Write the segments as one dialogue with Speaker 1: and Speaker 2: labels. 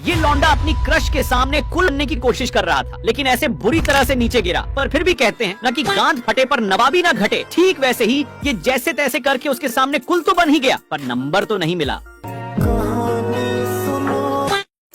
Speaker 1: ये लौंडा अपनी क्रश के सामने कुल बनने की कोशिश कर रहा था, लेकिन ऐसे बुरी तरह से नीचे गिरा। पर फिर भी कहते हैं ना कि गांठ फटे पर नवाबी ना घटे। ठीक वैसे ही ये जैसे तैसे करके उसके सामने कुल तो बन ही गया, पर नंबर तो नहीं मिला।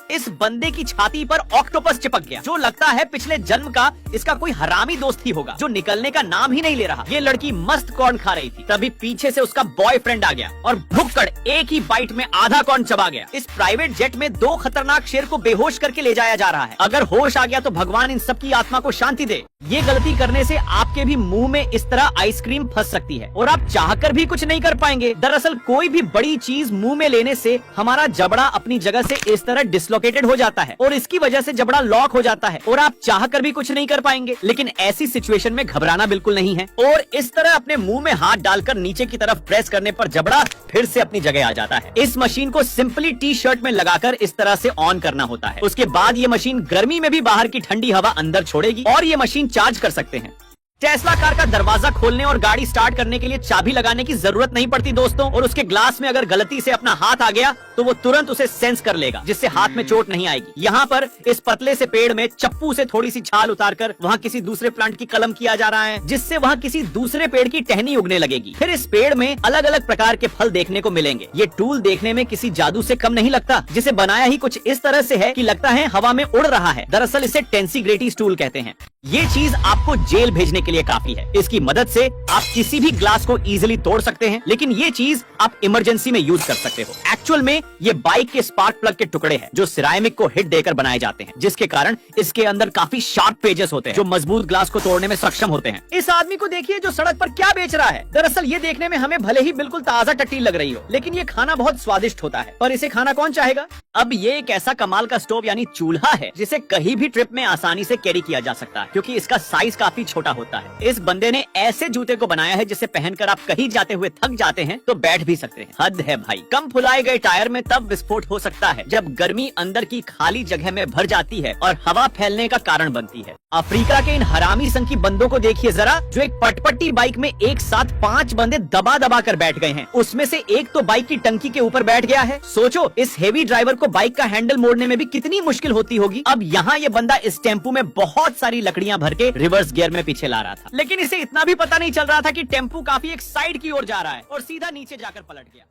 Speaker 1: इस बंदे की छाती पर ऑक्टोपस चिपक गया, जो लगता है पिछले जन्म का इसका कोई हरामी दोस्त ही होगा, जो निकलने का नाम ही नहीं ले रहा। ये लड़की मस्त कॉर्न खा रही थी, तभी पीछे से उसका बॉयफ्रेंड आ गया और भुक्कड़ एक ही बाइट में आधा कॉर्न चबा गया। इस प्राइवेट जेट में 2 खतरनाक शेर को बेहोश करके ले जाया जा रहा है। अगर होश आ गया तो भगवान इन सब की आत्मा को शांति दे। ये गलती करने से आपके भी मुंह में इस तरह आइसक्रीम फंस सकती है और आप चाहकर भी कुछ नहीं कर पाएंगे। दरअसल कोई भी बड़ी चीज मुंह में लेने से हमारा जबड़ा अपनी जगह से इस तरह डिसलोकेटेड हो जाता है और इसकी वजह से जबड़ा लॉक हो जाता है और आप चाहकर भी कुछ नहीं कर पाएंगे। लेकिन ऐसी सिचुएशन में घबराना बिल्कुल नहीं है और इस तरह अपने मुंह में हाथ डालकर नीचे की तरफ प्रेस करने पर जबड़ा फिर से अपनी जगह आ जाता है। इस मशीन को सिंपली टी शर्ट में लगाकर इस तरह से ऑन करना होता है। उसके बाद ये मशीन गर्मी में भी बाहर की ठंडी हवा अंदर छोड़ेगी और ये मशीन चार्ज कर सकते हैं। टेस्ला कार का दरवाजा खोलने और गाड़ी स्टार्ट करने के लिए चाबी लगाने की जरूरत नहीं पड़ती दोस्तों, और उसके ग्लास में अगर गलती से अपना हाथ आ गया तो वो तुरंत उसे सेंस कर लेगा, जिससे हाथ में चोट नहीं आएगी। यहाँ पर इस पतले से पेड़ में चप्पू से थोड़ी सी छाल उतारकर वहाँ किसी दूसरे प्लांट की कलम किया जा रहा है, जिससे वहाँ किसी दूसरे पेड़ की टहनी उगने लगेगी। फिर इस पेड़ में अलग अलग प्रकार के फल देखने को मिलेंगे। ये टूल देखने में किसी जादू से कम नहीं लगता, जिसे बनाया ही कुछ इस तरह से है कि लगता है हवा में उड़ रहा है। दरअसल इसे टेंसीग्रेटी टूल कहते हैं। ये चीज आपको जेल भेजने के लिए काफी है। इसकी मदद से आप किसी भी ग्लास को इजीली तोड़ सकते हैं, लेकिन ये चीज आप इमरजेंसी में यूज कर सकते हो। एक्चुअल में ये बाइक के स्पार्क प्लग के टुकड़े हैं, जो सिरामिक को हिट देकर बनाए जाते हैं, जिसके कारण इसके अंदर काफी शार्प पेजेस होते हैं, जो मजबूत ग्लास को तोड़ने में सक्षम होते हैं। इस आदमी को देखिए जो सड़क पर क्या बेच रहा है। दरअसल ये देखने में हमें भले ही बिल्कुल ताजा टट्टी लग रही हो, लेकिन ये खाना बहुत स्वादिष्ट होता है। पर इसे खाना कौन चाहेगा? अब ये एक ऐसा कमाल का स्टोव यानी चूल्हा है, जिसे कहीं भी ट्रिप में आसानी से कैरी किया जा सकता है, क्योंकि इसका साइज काफी छोटा होता है। इस बंदे ने ऐसे जूते को बनाया है जिसे पहनकर आप कहीं जाते हुए थक जाते हैं तो बैठ भी सकते हैं। हद है भाई। कम फुलाए गए टायर में तब विस्फोट हो सकता है जब गर्मी अंदर की खाली जगह में भर जाती है और हवा फैलने का कारण बनती है। अफ्रीका के इन हरामी संग की बंदों को देखिए जरा, जो एक पटपटी बाइक में एक साथ 5 बंदे दबा दबा कर बैठ गए हैं। उसमें से एक तो बाइक की टंकी के ऊपर बैठ गया है। सोचो इस हेवी ड्राइवर को बाइक का हैंडल मोड़ने में भी कितनी मुश्किल होती होगी। अब यहाँ ये बंदा इस टेम्पू में बहुत सारी लकड़ियां भर के रिवर्स गियर में पीछे ला रहा था, लेकिन इसे इतना भी पता नहीं चल रहा था कि टेम्पू काफी एक साइड की ओर जा रहा है और सीधा नीचे जाकर पलट गया।